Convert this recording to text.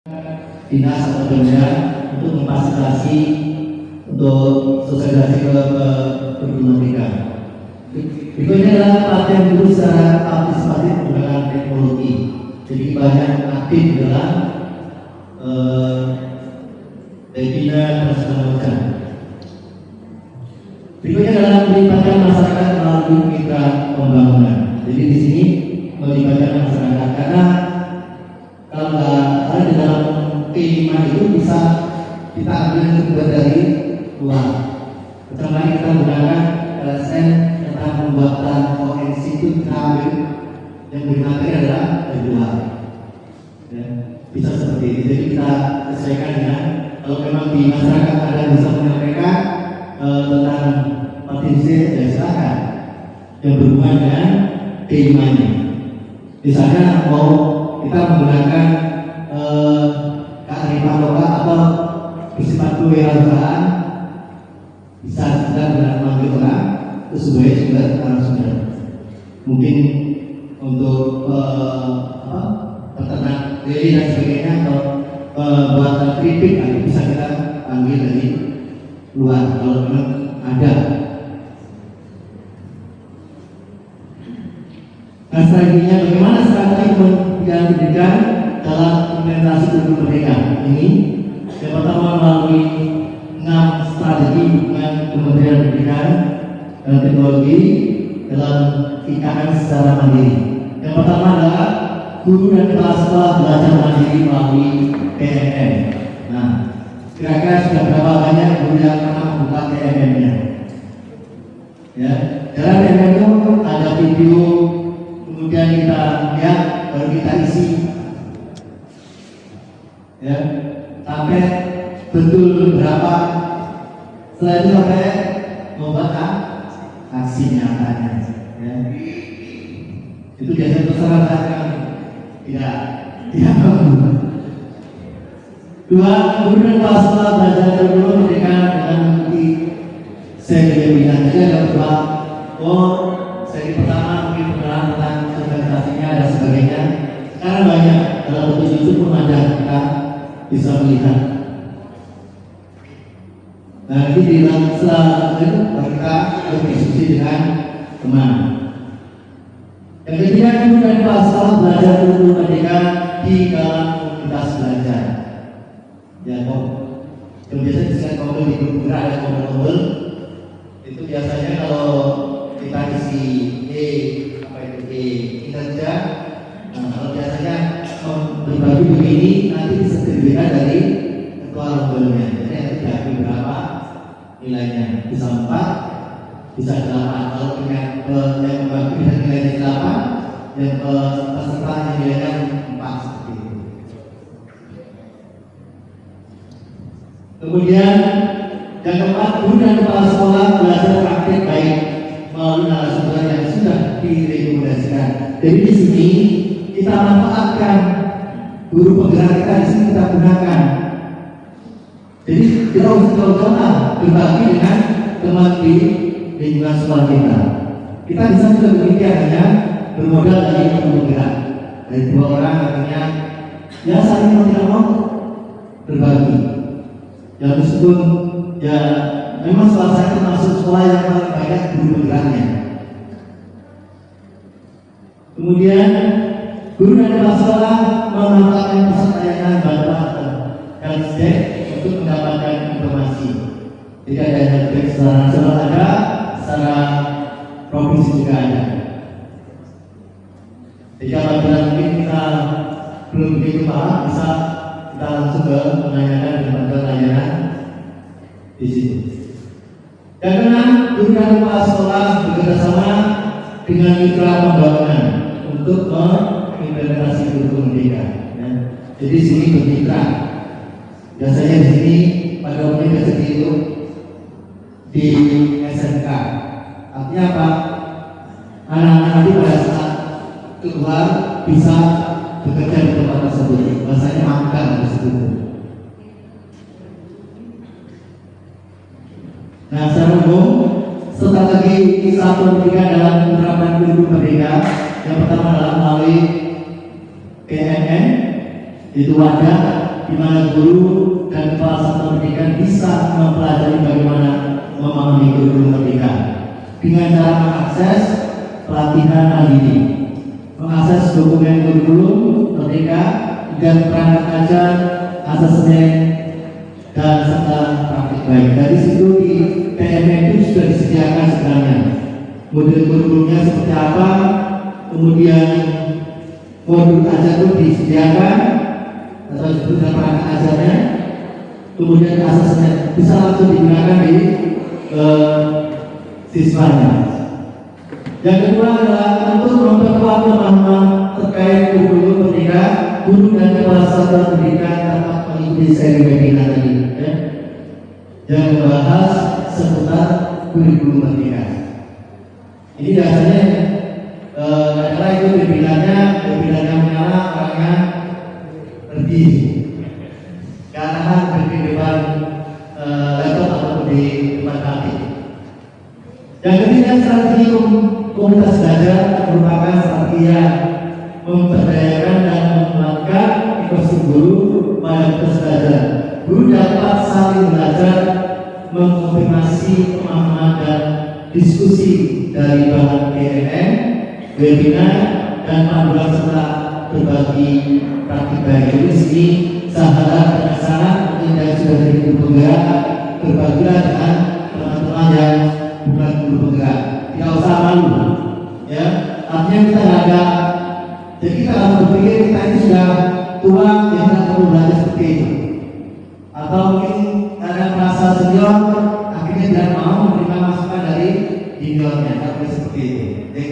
dinas atau Pemda untuk memfasilitasi untuk sosialisasi ke perguruan mereka. Berikutnya adalah pelatihan guru secara partisipatif menggunakan teknologi. Jadi banyak aktif dalam webinar dan segala macam. Berikutnya adalah melibatkan masyarakat melalui mitra pembangunan. Jadi di sini melibatkan masyarakat karena kalau nggak ada di dalam P5 itu bisa kita ambil sumber dari luar. Pertama kita gunakan LSN tentang pembuatan ONC itu kita ambil yang bermateri adalah dari luar. Ya, bisa seperti itu. Jadi kita sesuaikan dengan kalau memang di masyarakat ada bisa menyampaikan tentang partisipasi ya silakan yang berhubungan dengan P5 nya. Misalnya mau kita menggunakan kearifan lokal atau bersifat kewirausahaan, bisa kita dengan manggil orang sesuai sumber narasumber. Mungkin untuk peternak deli dan sebagainya atau buatan keripik bisa kita panggil dari luar kalau memang ada. Nah, selanjutnya bagaimana strategi pendidikan dalam implementasi kurikulum merdeka ini? Yang pertama melalui 6 strategi dengan Kementerian Pendidikan dan Teknologi dalam IKN secara mandiri. Yang pertama adalah guru dan kepala sekolah belajar mandiri melalui TMM. Nah, kira-kira sudah berapa banyak guru yang pernah membuka TMM-nya? Ya, dalam TMM itu ada video, kemudian kita lihat, baru kita isi, ya, sampai betul berapa. Setelah itu sampai membuat aksi nyatanya. Ya. Itu biasanya terserah saja, tidak perlu. Dua, guru dan kepala sekolah belajar kurikulum merdeka dengan mengikuti seri webinar. Jadi ada dua. Seri pertama mungkin pengenalan tentang sosialisasinya dan sebagainya. Sekarang banyak dalam bentuk YouTube pun ada, kita bisa melihat. Nah, nanti di dalam setelah itu kita berdiskusi dengan teman. Yang ketiga, guru dan kepala sekolah belajar kurikulum merdeka di dalam komunitas belajar. Ya, yang biasa disebut komul di grup gerak ada komul. Itu biasanya kalau kita isi kinerja. Nah, kalau biasanya berbagi begini nanti disertifikat dari ketua lombalnya. Jadi nanti diakui berapa nilainya, bisa 4, bisa 8. Kalau punya yang membagi bisa nilainya 8, yang peserta nilainya 4 seperti itu. Kemudian yang keempat, guru dan kepala sekolah belajar praktik baik melalui narasumber yang sudah direkomendasikan. Jadi di sini kita manfaatkan guru penggerak kita, di sini kita gunakan. Jadi kita harus contoh berbagi dengan teman di lingkungan sekolah kita. Kita bisa juga demikian, hanya bermodal dari guru penggerak dari 2 orang, artinya ya saling mau tidak mau berbagi. Ya meskipun ya memang sekolah saya termasuk sekolah yang paling banyak guru penggeraknya. Kemudian guru dan kepala sekolah memanfaatkan pusat layanan bantuan helpdesk untuk mendapatkan informasi. Jadi ada helpdesk secara nasional ada, secara provinsi juga ada. Jadi apabila mungkin kita belum begitu paham, bisa kita langsung menanyakan dengan bantuan layanan di situ. Yang keenam, guru dan kepala sekolah bekerjasama dengan mitra pembangunan untuk mengimplementasi kurikulum merdeka. Ya. Jadi sini bermitra. Biasanya di sini pada umumnya seperti itu di SMK. Artinya apa? Anak-anak nanti pada saat keluar bisa bekerja di tempat tersebut. Bahasanya magang tersebut. Nah, secara umum strategi kesatuan pendidikan dalam menerapkan kurikulum merdeka yang pertama adalah melalui PNN, itu wadah di mana guru dan kepala satuan pendidikan bisa mempelajari bagaimana memahami kurikulum merdeka dengan cara mengakses pelatihan mandiri, mengakses dokumen kurikulum merdeka dan perangkat ajar, asesmen dan serta praktik baik. Dari situ di PMM itu sudah disediakan sebenarnya model kurikulumnya seperti apa, kemudian modul ajar itu disediakan atau disebutkan perangkat ajarnya, kemudian asesmen bisa langsung digunakan di siswanya. Yang kedua adalah untuk memperkuat pemahaman terkait kurikulum merdeka, guru dan kepala satuan pendidikan dapat mengikuti seri webinar tadi ya, yang membahas seputar kurikulum merdeka. Ini biasanya adalah itu webinarnya menyala orangnya pergi karena di depan laptop atau di depan HP. Yang ketiga, strategi komunitas belajar merupakan strategi yang memberdayakan dan mengembangkan ekosistem guru pada komunitas belajar. Guru dapat saling belajar, mengkonfirmasi pemahaman dan diskusi dari bahan PMM, webinar, dan panduan serta berbagi praktik baik. Jadi sini sahabat dan sangat mungkin yang sudah jadi guru penggerak berbagilah dengan teman-teman yang bukan guru penggerak. Tidak usah malu, ya. Artinya kita nggak ada. Jadi kita harus berpikir kita ini sudah tua, yang tidak perlu belajar seperti itu. Atau mungkin ada merasa senior, akhirnya tidak mau menerima masukan dari juniornya, tapi seperti itu. Jadi